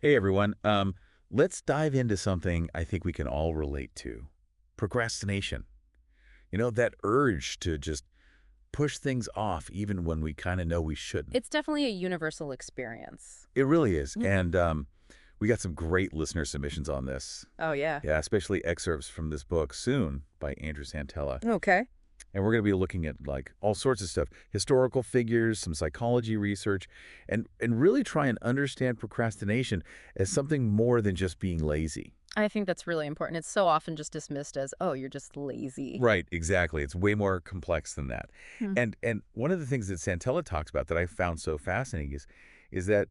Hey everyone. Let's dive into something I think we can all relate to. Procrastination. That urge to just push things off even when we kind of know we shouldn't. It's definitely a universal experience. It really is. Mm. And we got some great listener submissions on this. Oh, yeah. Yeah, especially excerpts from this book Soon by Andrew Santella. Okay. And we're going to be looking at like all sorts of stuff, historical figures, some psychology research, and really try and understand procrastination as something more than just being lazy. I think that's really important. It's so often just dismissed as, oh, you're just lazy. Right, exactly. It's way more complex than that. Hmm. And one of the things that Santella talks about that I found so fascinating is that,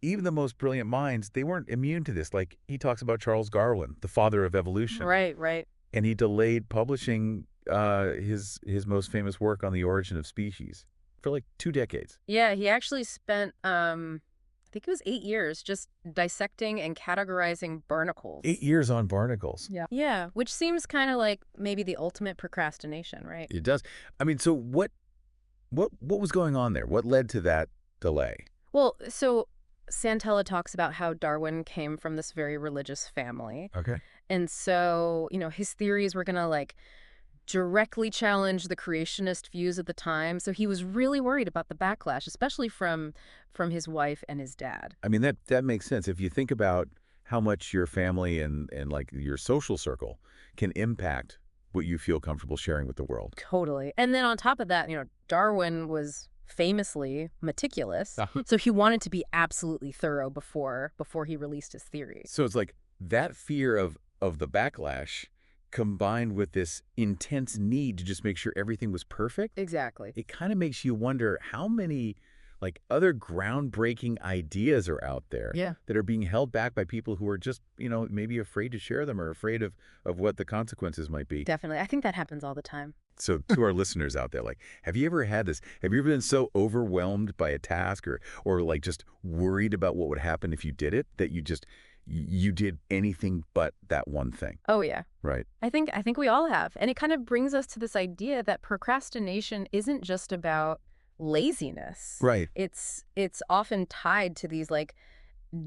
even the most brilliant minds, they weren't immune to this. Like he talks about Charles Darwin, the father of evolution, Right, right. and he delayed publishing his most famous work on the origin of species for like 2 decades. Yeah, he actually spent, I think it was 8 years just dissecting and categorizing barnacles. 8 years on barnacles. Yeah. Yeah, which seems kind of like maybe the ultimate procrastination, right? It does. I mean, so what was going on there? What led to that delay? Well, so Santella talks about how Darwin came from this very religious family. Okay. And so, his theories were going to like directly challenge the creationist views at the time. So he was really worried about the backlash, especially from his wife and his dad. I mean, that makes sense. If you think about how much your family and like your social circle can impact what you feel comfortable sharing with the world. Totally. And then on top of that, Darwin was famously meticulous. Uh-huh. So he wanted to be absolutely thorough before he released his theory. So it's like that fear of the backlash combined with this intense need to just make sure everything was perfect. Exactly. It kind of makes you wonder how many like other groundbreaking ideas are out there Yeah. that are being held back by people who are just, maybe afraid to share them or afraid of what the consequences might be. Definitely. I think that happens all the time. So to our listeners out there, like, have you ever had this? Have you ever been so overwhelmed by a task or like just worried about what would happen if you did it that you did anything but that one thing? Oh, yeah. Right. I think we all have. And it kind of brings us to this idea that procrastination isn't just about laziness. Right. It's often tied to these like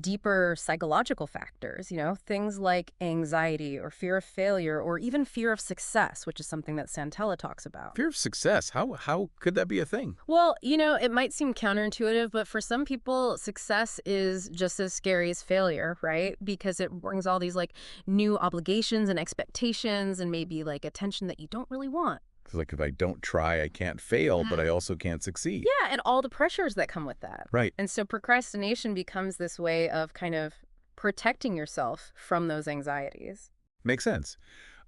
deeper psychological factors, things like anxiety or fear of failure or even fear of success, which is something that Santella talks about. Fear of success. How could that be a thing? Well, it might seem counterintuitive, but for some people, success is just as scary as failure, right? Because it brings all these like new obligations and expectations and maybe like attention that you don't really want. It's like if I don't try, I can't fail, but I also can't succeed. Yeah, and all the pressures that come with that. Right. And so procrastination becomes this way of kind of protecting yourself from those anxieties. Makes sense.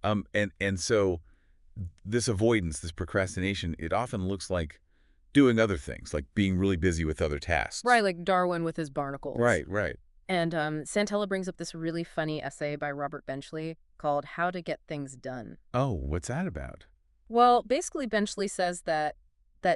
And so this avoidance, this procrastination, it often looks like doing other things, like being really busy with other tasks. Right, like Darwin with his barnacles. Right, right. And Santella brings up this really funny essay by Robert Benchley called How to Get Things Done. Oh, what's that about? Well, basically, Benchley says that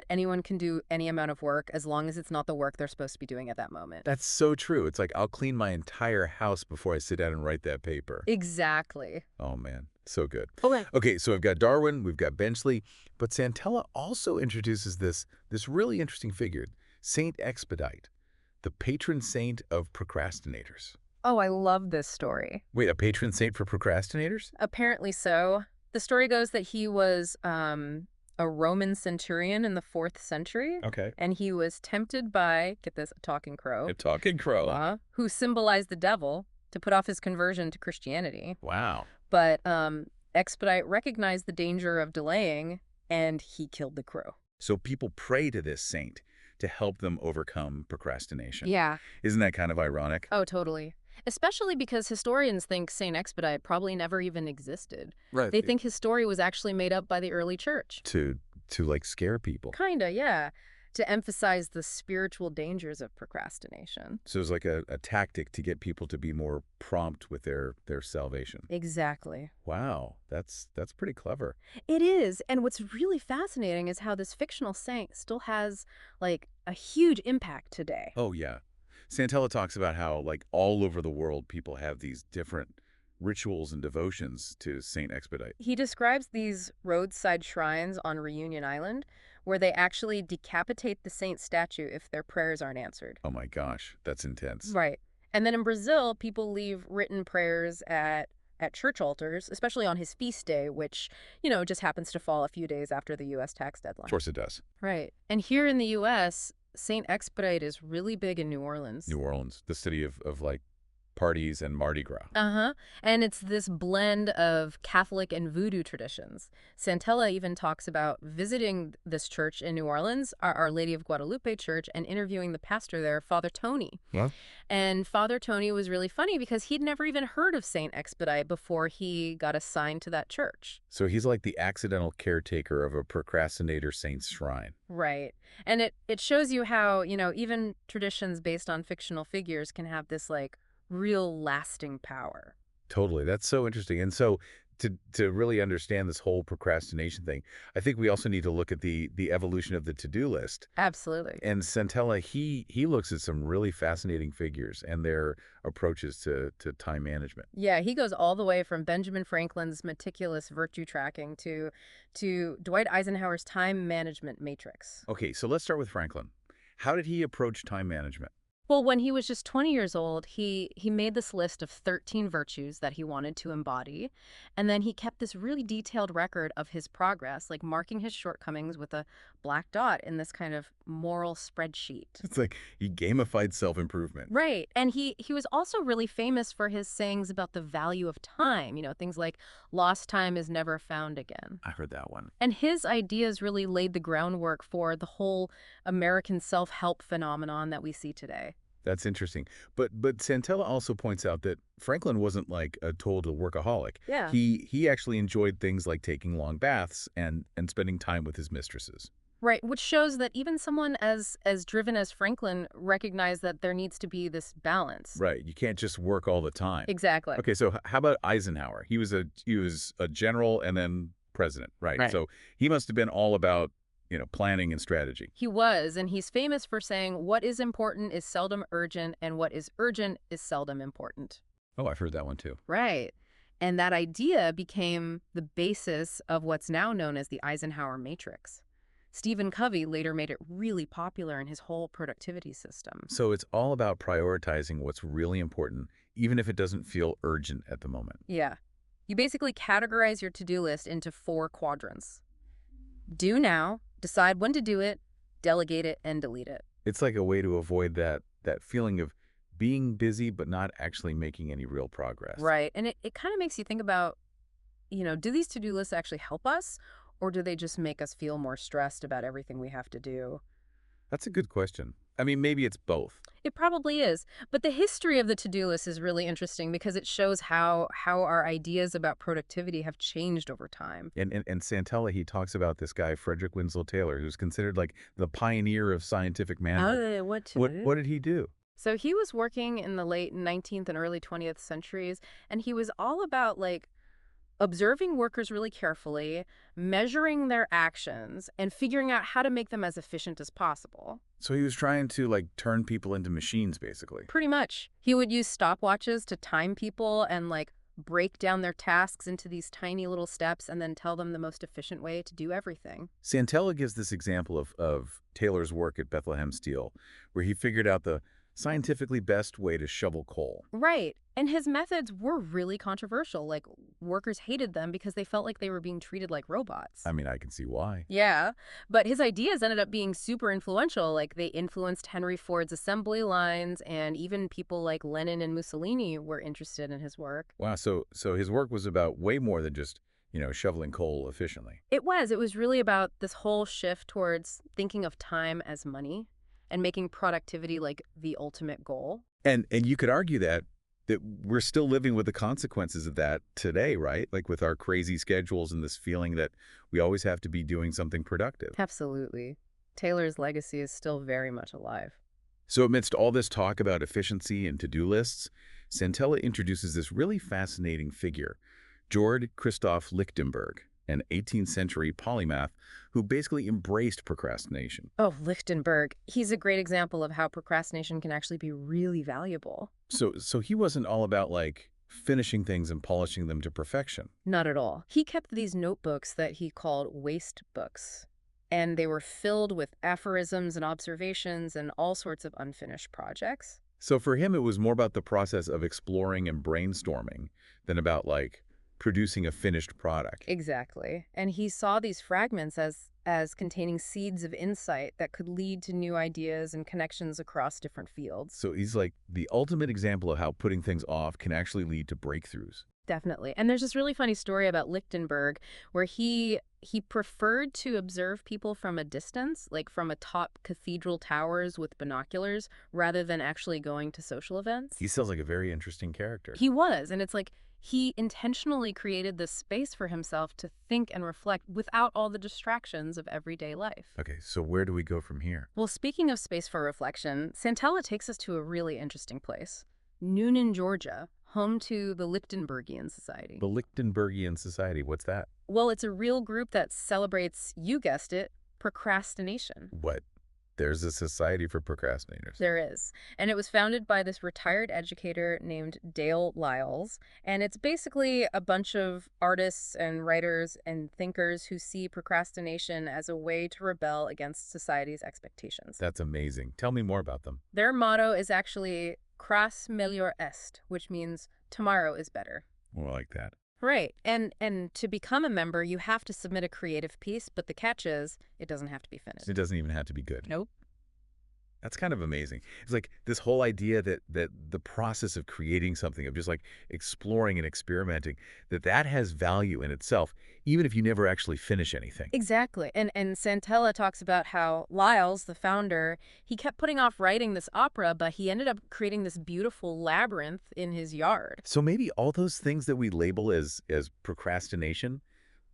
anyone can do any amount of work as long as it's not the work they're supposed to be doing at that moment. That's so true. It's like I'll clean my entire house before I sit down and write that paper. Exactly. Oh, man. So good. Okay. Okay, so we've got Darwin, we've got Benchley, but Santella also introduces this really interesting figure, Saint Expedite, the patron saint of procrastinators. Oh, I love this story. Wait, a patron saint for procrastinators? Apparently so. The story goes that he was a Roman centurion in the 4th century. Okay. And he was tempted by, get this, a talking crow. A talking crow. Who symbolized the devil to put off his conversion to Christianity. Wow. But Expedite recognized the danger of delaying, and he killed the crow. So people pray to this saint to help them overcome procrastination. Yeah. Isn't that kind of ironic? Oh, totally. Especially because historians think Saint Expedite probably never even existed. Right. They think his story was actually made up by the early church. To like scare people. Kinda, yeah. To emphasize the spiritual dangers of procrastination. So it's like a tactic to get people to be more prompt with their salvation. Exactly. Wow, that's pretty clever. It is. And what's really fascinating is how this fictional saint still has, like, a huge impact today. Oh, yeah. Santella talks about how, like, all over the world, people have these different rituals and devotions to Saint Expedite. He describes these roadside shrines on Reunion Island where they actually decapitate the saint's statue if their prayers aren't answered. Oh my gosh, that's intense. Right. And then in Brazil, people leave written prayers at church altars, especially on his feast day, which, just happens to fall a few days after the U.S. tax Of deadline. course it does. Right. And here in the U.S., Saint Expedite is really big in New Orleans. New Orleans, the city of like parties and Mardi Gras. Uh-huh. And it's this blend of Catholic and voodoo traditions. Santella even talks about visiting this church in New Orleans, Our Lady of Guadalupe Church, and interviewing the pastor there, Father Tony. Yeah. And Father Tony was really funny because he'd never even heard of Saint Expedite before he got assigned to that church. So he's like the accidental caretaker of a procrastinator saint's shrine. Right. And it shows you how, even traditions based on fictional figures can have this, like, real lasting power. Totally. That's so interesting. And so to really understand this whole procrastination thing, I think we also need to look at the evolution of the to-do list. Absolutely. And Santella, he looks at some really fascinating figures and their approaches to time management. Yeah, he goes all the way from Benjamin Franklin's meticulous virtue tracking to Dwight Eisenhower's time management matrix. Okay, so let's start with Franklin. How did he approach time management? Well, when he was just 20 years old, he made this list of 13 virtues that he wanted to embody, and then he kept this really detailed record of his progress, like marking his shortcomings with a black dot in this kind of moral spreadsheet. It's like he gamified self-improvement. Right. And he was also really famous for his sayings about the value of time, things like lost time is never found again. I heard that one. And his ideas really laid the groundwork for the whole American self-help phenomenon that we see today. That's interesting. But Santella also points out that Franklin wasn't like a total workaholic. Yeah. He actually enjoyed things like taking long baths and spending time with his mistresses. Right, which shows that even someone as driven as Franklin recognized that there needs to be this balance. Right. You can't just work all the time. Exactly. Okay, so how about Eisenhower? He was a general and then president, right? Right. So he must have been all about, planning and strategy. He was, and he's famous for saying what is important is seldom urgent and what is urgent is seldom important. Oh, I've heard that one too. Right. And that idea became the basis of what's now known as the Eisenhower matrix. Stephen Covey later made it really popular in his whole productivity system. So it's all about prioritizing what's really important, even if it doesn't feel urgent at the moment. Yeah. You basically categorize your to-do list into 4 quadrants. Do now, decide when to do it, delegate it, and delete it. It's like a way to avoid that feeling of being busy but not actually making any real progress. Right. And it kind of makes you think about, do these to-do lists actually help us, or do they just make us feel more stressed about everything we have to do? That's a good question. I mean, maybe it's both. It probably is. But the history of the to-do list is really interesting because it shows how our ideas about productivity have changed over time. And Santella, he talks about this guy, Frederick Winslow Taylor, who's considered like the pioneer of scientific management. What did he do? So he was working in the late 19th and early 20th centuries, and he was all about, like, observing workers really carefully, measuring their actions, and figuring out how to make them as efficient as possible. So he was trying to like turn people into machines, basically. Pretty much. He would use stopwatches to time people and, like, break down their tasks into these tiny little steps and then tell them the most efficient way to do everything. Santella gives this example of Taylor's work at Bethlehem Steel, where he figured out the scientifically best way to shovel coal. Right. And his methods were really controversial. Like, workers hated them because they felt like they were being treated like robots. I mean, I can see why. Yeah, but his ideas ended up being super influential. Like, they influenced Henry Ford's assembly lines, and even people like Lenin and Mussolini were interested in his work. Wow, so his work was about way more than just, shoveling coal efficiently. It was really about this whole shift towards thinking of time as money and making productivity like the ultimate goal. And you could argue that we're still living with the consequences of that today, right? Like with our crazy schedules and this feeling that we always have to be doing something productive. Absolutely. Taylor's legacy is still very much alive. So amidst all this talk about efficiency and to-do lists, Santella introduces this really fascinating figure, George Christoph Lichtenberg, an 18th century polymath who basically embraced procrastination. Oh, Lichtenberg. He's a great example of how procrastination can actually be really valuable. So he wasn't all about like finishing things and polishing them to perfection. Not at all. He kept these notebooks that he called waste books, and they were filled with aphorisms and observations and all sorts of unfinished projects. So for him, it was more about the process of exploring and brainstorming than about, like, producing a finished product. Exactly. And he saw these fragments as containing seeds of insight that could lead to new ideas and connections across different fields. So he's like the ultimate example of how putting things off can actually lead to breakthroughs. Definitely. And there's this really funny story about Lichtenberg where he preferred to observe people from a distance, like from atop cathedral towers with binoculars, rather than actually going to social events. He sounds like a very interesting character. He was, and it's like he intentionally created this space for himself to think and reflect without all the distractions of everyday life. Okay, so where do we go from here? Well, speaking of space for reflection, Santella takes us to a really interesting place. Noonan, Georgia, home to the Lichtenbergian Society. The Lichtenbergian Society, what's that? Well, it's a real group that celebrates, you guessed it, procrastination. What? There's a society for procrastinators. There is. And it was founded by this retired educator named Dale Lyles. And it's basically a bunch of artists and writers and thinkers who see procrastination as a way to rebel against society's expectations. That's amazing. Tell me more about them. Their motto is actually cras melior est, which means tomorrow is better. More like that. Right. And to become a member, you have to submit a creative piece, but the catch is it doesn't have to be finished. It doesn't even have to be good. Nope. That's kind of amazing. It's like this whole idea that the process of creating something, of just like exploring and experimenting, that has value in itself, even if you never actually finish anything. Exactly. And Santella talks about how Lyles, the founder, he kept putting off writing this opera, but he ended up creating this beautiful labyrinth in his yard. So maybe all those things that we label as procrastination,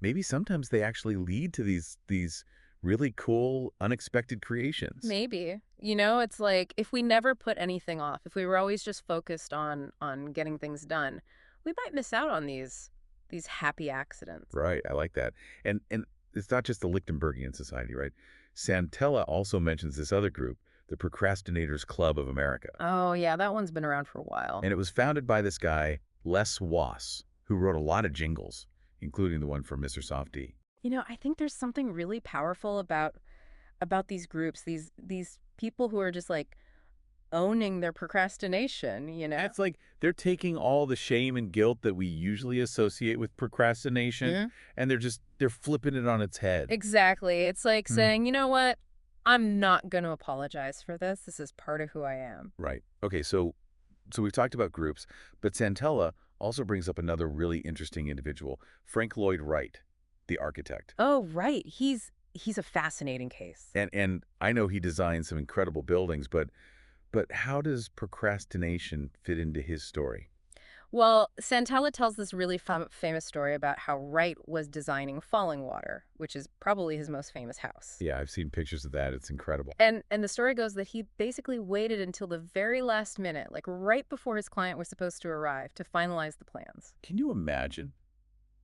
maybe sometimes they actually lead to these really cool, unexpected creations. Maybe. You know, it's like if we never put anything off, if we were always just focused on getting things done, we might miss out on these happy accidents. Right, I like that. And it's not just the Lichtenbergian Society, right? Santella also mentions this other group, the Procrastinators Club of America. Oh, yeah, that one's been around for a while. And it was founded by this guy, Les Wass, who wrote a lot of jingles, including the one for Mr. Softy. You know, I think there's something really powerful about these groups, these people who are just like owning their procrastination, you know? That's like they're taking all the shame and guilt that we usually associate with procrastination, Yeah. and they're flipping it on its head. Exactly. It's like Hmm. saying, you know what? I'm not going to apologize for this. This is part of who I am. Right. Okay, so we've talked about groups, but Santella also brings up another really interesting individual, Frank Lloyd Wright, the architect. Oh, right. He's a fascinating case. And I know he designed some incredible buildings, but how does procrastination fit into his story? Well, Santella tells this really famous story about how Wright was designing Falling Water, which is probably his most famous house. Yeah, I've seen pictures of that. It's incredible. And the story goes that he basically waited until the very last minute, like right before his client was supposed to arrive, to finalize the plans. Can you imagine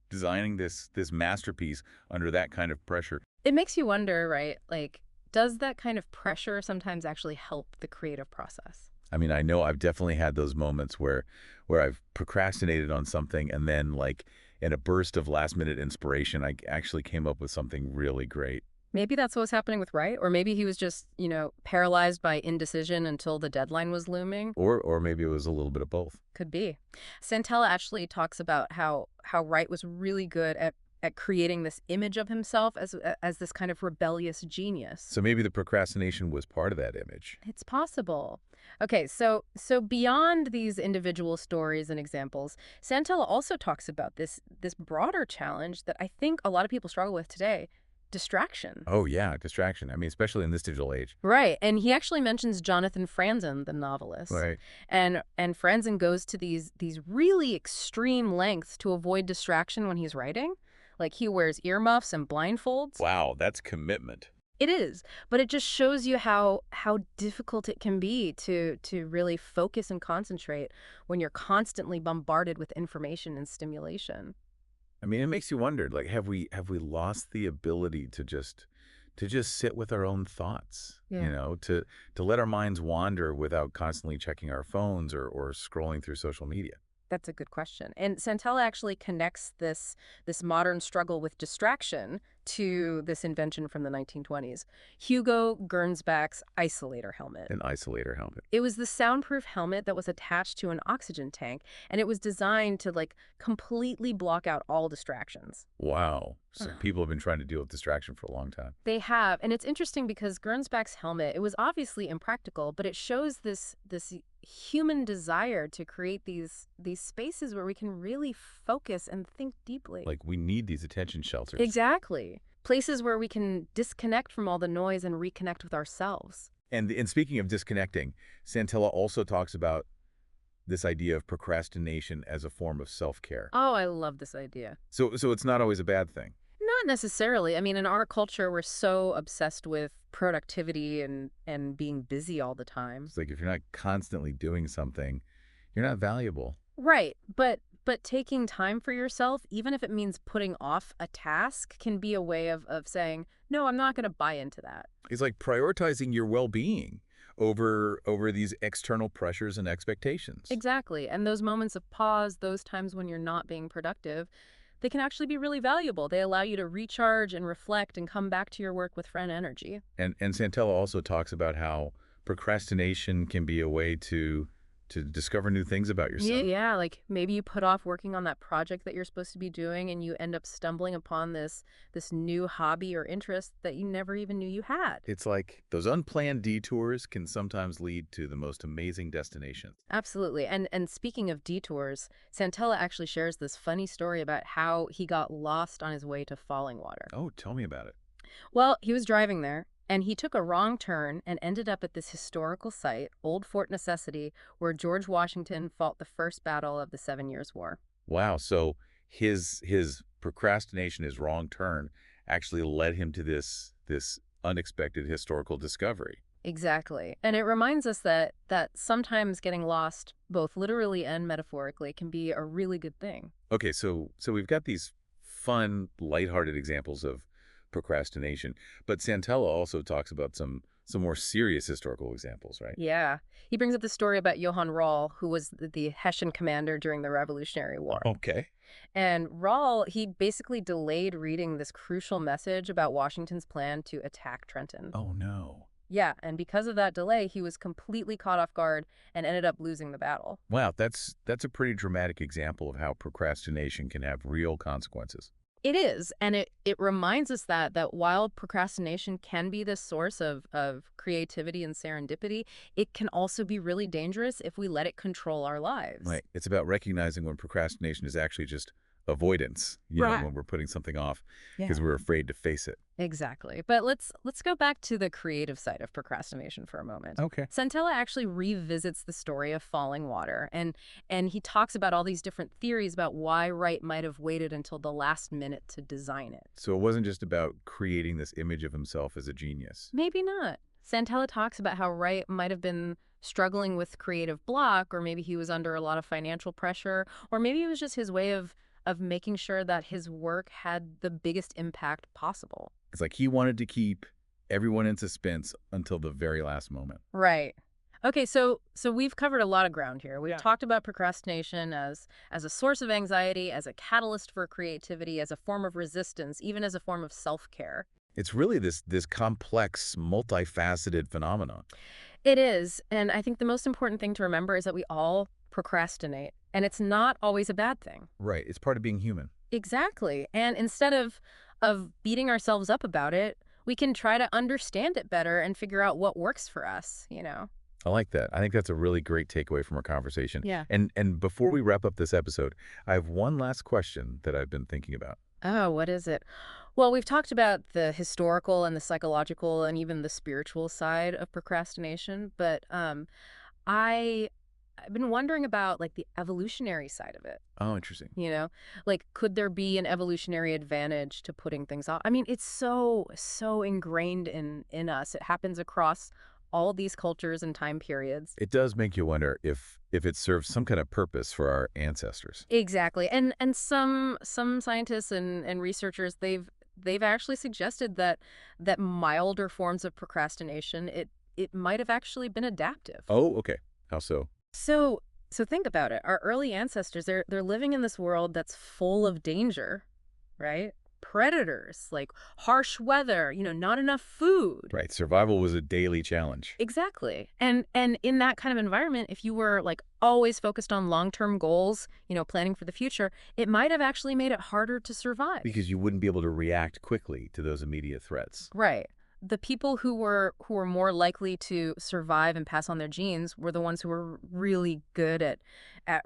designing this masterpiece under that kind of pressure? It makes you wonder, right? Like, does that kind of pressure sometimes actually help the creative process? I mean, I know I've definitely had those moments where I've procrastinated on something, and then, like, in a burst of last-minute inspiration, I actually came up with something really great. Maybe that's what was happening with Wright, or maybe he was just, you know, paralyzed by indecision until the deadline was looming. Or maybe it was a little bit of both. Could be. Santella actually talks about how Wright was really good at creating this image of himself as this kind of rebellious genius. So maybe the procrastination was part of that image. It's possible. Okay, so beyond these individual stories and examples, Santella also talks about this broader challenge that I think a lot of people struggle with today, distraction. Oh, yeah, distraction. I mean, especially in this digital age. Right, and he actually mentions Jonathan Franzen, the novelist. Right. And Franzen goes to these really extreme lengths to avoid distraction when he's writing. Like he wears earmuffs and blindfolds. Wow, that's commitment. It is, but it just shows you how difficult it can be to really focus and concentrate when you're constantly bombarded with information and stimulation. I mean, it makes you wonder, like, have we lost the ability to just sit with our own thoughts, Yeah. you know, to let our minds wander without constantly checking our phones or scrolling through social media? That's a good question. And Santella actually connects this modern struggle with distraction to this invention from the 1920s, Hugo Gernsback's isolator helmet. An isolator helmet. It was the soundproof helmet that was attached to an oxygen tank, and it was designed to, like, completely block out all distractions. Wow. So people have been trying to deal with distraction for a long time. They have, and it's interesting because Gernsback's helmet, it was obviously impractical, but it shows this human desire to create these spaces where we can really focus and think deeply. Like, we need these attention shelters. Exactly. Places where we can disconnect from all the noise and reconnect with ourselves. And speaking of disconnecting, Santella also talks about this idea of procrastination as a form of self-care. Oh, I love this idea. So it's not always a bad thing. Not necessarily. I mean, in our culture, we're so obsessed with productivity and being busy all the time. It's like if you're not constantly doing something, you're not valuable. Right. But taking time for yourself, even if it means putting off a task, can be a way of saying, no, I'm not going to buy into that. It's like prioritizing your well-being over these external pressures and expectations. Exactly. And those moments of pause, those times when you're not being productive, they can actually be really valuable. They allow you to recharge and reflect and come back to your work with fresh energy. And Santella also talks about how procrastination can be a way to discover new things about yourself. Yeah, like maybe you put off working on that project that you're supposed to be doing and you end up stumbling upon this new hobby or interest that you never even knew you had. It's like those unplanned detours can sometimes lead to the most amazing destinations. Absolutely. And speaking of detours, Santella actually shares this funny story about how he got lost on his way to Falling Water. Oh, tell me about it. Well, he was driving there, and he took a wrong turn and ended up at this historical site, Old Fort Necessity, where George Washington fought the first battle of the 7 Years' War. Wow, so his procrastination, his wrong turn, actually led him to this unexpected historical discovery. Exactly. And it reminds us that sometimes getting lost, both literally and metaphorically, can be a really good thing. Okay, so we've got these fun, lighthearted examples of procrastination, but Santella also talks about some more serious historical examples, right? Yeah. He brings up the story about Johann Rall, who was the Hessian commander during the Revolutionary War. Okay. And Rall, he basically delayed reading this crucial message about Washington's plan to attack Trenton. Oh, no. Yeah, and because of that delay, he was completely caught off guard and ended up losing the battle. Wow, that's a pretty dramatic example of how procrastination can have real consequences. It is, and it reminds us that while procrastination can be the source of creativity and serendipity, it can also be really dangerous if we let it control our lives. Right. It's about recognizing when procrastination is actually just avoidance, Right. when we're putting something off Yeah. because we're afraid to face it. Exactly. But let's go back to the creative side of procrastination for a moment. Okay. Santella actually revisits the story of Falling Water, and he talks about all these different theories about why Wright might have waited until the last minute to design it. So it wasn't just about creating this image of himself as a genius. Maybe not. Santella talks about how Wright might have been struggling with creative block, or maybe he was under a lot of financial pressure, or maybe it was just his way of making sure that his work had the biggest impact possible. It's like he wanted to keep everyone in suspense until the very last moment. Right. Okay, so we've covered a lot of ground here. We've Yeah. talked about procrastination as a source of anxiety, as a catalyst for creativity, as a form of resistance, even as a form of self-care. It's really this complex, multifaceted phenomenon. It is, and I think the most important thing to remember is that we all procrastinate, and it's not always a bad thing. Right. It's part of being human. Exactly. And instead of beating ourselves up about it, we can try to understand it better and figure out what works for us, I like that. I think that's a really great takeaway from our conversation. Yeah. And before we wrap up this episode, I have one last question that I've been thinking about. Oh, what is it? Well, we've talked about the historical and the psychological and even the spiritual side of procrastination, but I've been wondering about like the evolutionary side of it. Oh, interesting. Like could there be an evolutionary advantage to putting things off? I mean, it's so ingrained in us. It happens across all these cultures and time periods. It does make you wonder if it serves some kind of purpose for our ancestors. Exactly. And some scientists and researchers, they've actually suggested that milder forms of procrastination, it might have actually been adaptive. Oh, okay. How so? So think about it. Our early ancestors, they're living in this world that's full of danger, right? predators, like harsh weather, not enough food. Right. Survival was a daily challenge Exactly. And in that kind of environment, if you were like always focused on long-term goals, planning for the future, it might have actually made it harder to survive. because you wouldn't be able to react quickly to those immediate threats. Right. The people who were more likely to survive and pass on their genes were the ones who were really good at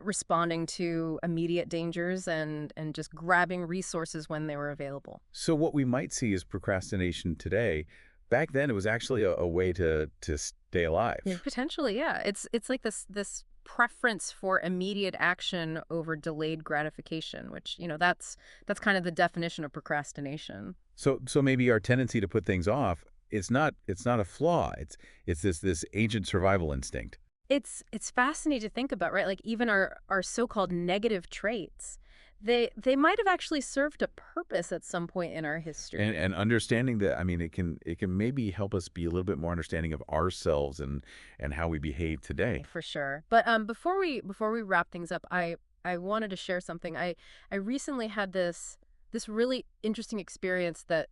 responding to immediate dangers and just grabbing resources when they were available. So what we might see is procrastination today. Back then, it was actually a way to stay Yeah, alive. potentially, yeah. It's like this preference for immediate action over delayed gratification, which, that's kind of the definition of procrastination. So maybe our tendency to put things off, it's not a flaw. It's this ancient survival instinct. It's fascinating to think about, right? Like even our so-called negative traits, they might have actually served a purpose at some point in our history. And understanding that, I mean, it can maybe help us be a little bit more understanding of ourselves and how we behave today. For sure. But before we wrap things up, I wanted to share something. I recently had this really interesting experience that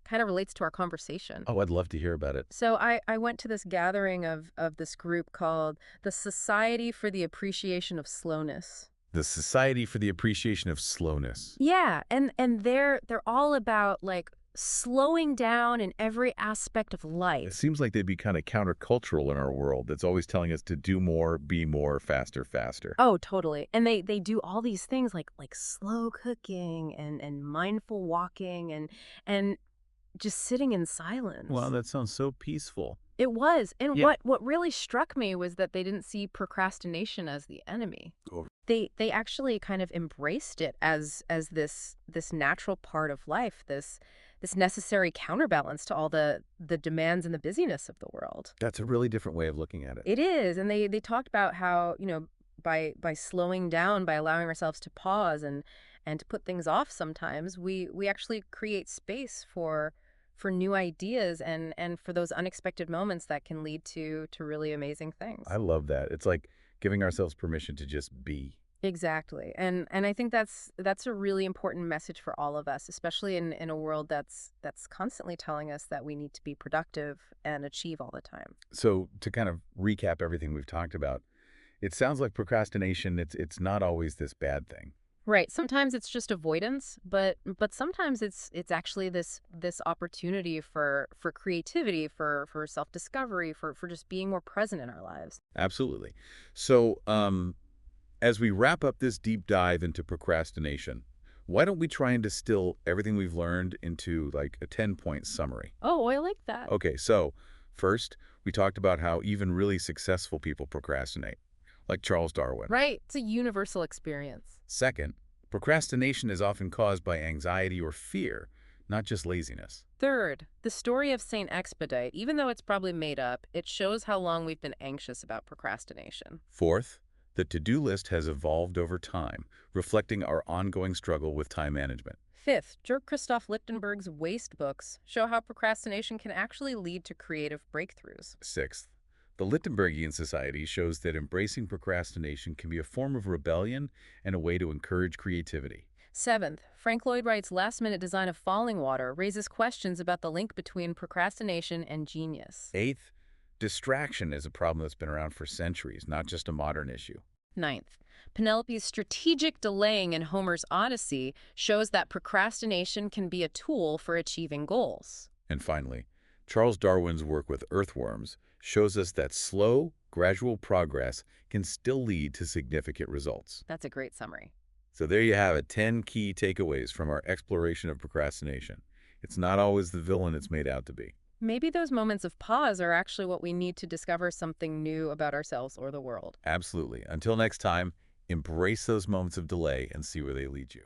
kind of relates to our conversation. Oh, I'd love to hear about it. So I went to this gathering of this group called the Society for the Appreciation of Slowness. The Society for the Appreciation of Slowness. Yeah, and they're all about like slowing down in every aspect of It life. seems like they'd be kind of countercultural in our world. That's always telling us to do more, be more, faster, faster. Oh, totally. And they do all these things like slow cooking and mindful walking and just sitting in Wow, silence. that sounds so peaceful. It was. And Yeah. what really struck me was that they didn't see procrastination as the enemy. Oh, They actually kind of embraced it as this natural part of life, this necessary counterbalance to all the demands and the busyness of the world. that's a really different way of looking at it. It is, and they talked about how, by slowing down, by allowing ourselves to pause and to put things off sometimes, we actually create space for new ideas and for those unexpected moments that can lead to really amazing things. I love that. It's like giving ourselves permission to just be. Exactly. And I think that's a really important message for all of us, especially in a world that's constantly telling us that we need to be productive and achieve all the time. So to kind of recap everything we've talked about, it sounds like procrastination, it's not always this bad thing. Right. Sometimes it's just avoidance, but sometimes it's actually this opportunity for creativity, for self-discovery, for just being more present in our lives. Absolutely. So, as we wrap up this deep dive into procrastination, why don't we try and distill everything we've learned into like a 10-point summary? Oh, I like that. Okay, so first, we talked about how even really successful people procrastinate, like Charles Darwin. Right. It's a universal experience. Second, procrastination is often caused by anxiety or fear, not just laziness. Third, the story of Saint Expedite, even though it's probably made up, it shows how long we've been anxious about procrastination. Fourth, the to-do list has evolved over time, reflecting our ongoing struggle with time management. Fifth, Dirk Christoph Lichtenberg's waste books show how procrastination can actually lead to creative breakthroughs. Sixth, the Lichtenbergian Society shows that embracing procrastination can be a form of rebellion and a way to encourage creativity. Seventh, Frank Lloyd Wright's last-minute design of falling water raises questions about the link between procrastination and genius. Eighth, distraction is a problem that's been around for centuries, not just a modern issue. Ninth, Penelope's strategic delaying in Homer's Odyssey shows that procrastination can be a tool for achieving goals. And finally, Charles Darwin's work with earthworms shows us that slow, gradual progress can still lead to significant results. That's a great summary. So there you have it, 10 key takeaways from our exploration of procrastination. It's not always the villain it's made out to be. Maybe those moments of pause are actually what we need to discover something new about ourselves or the world. Absolutely. Until next time, embrace those moments of delay and see where they lead you.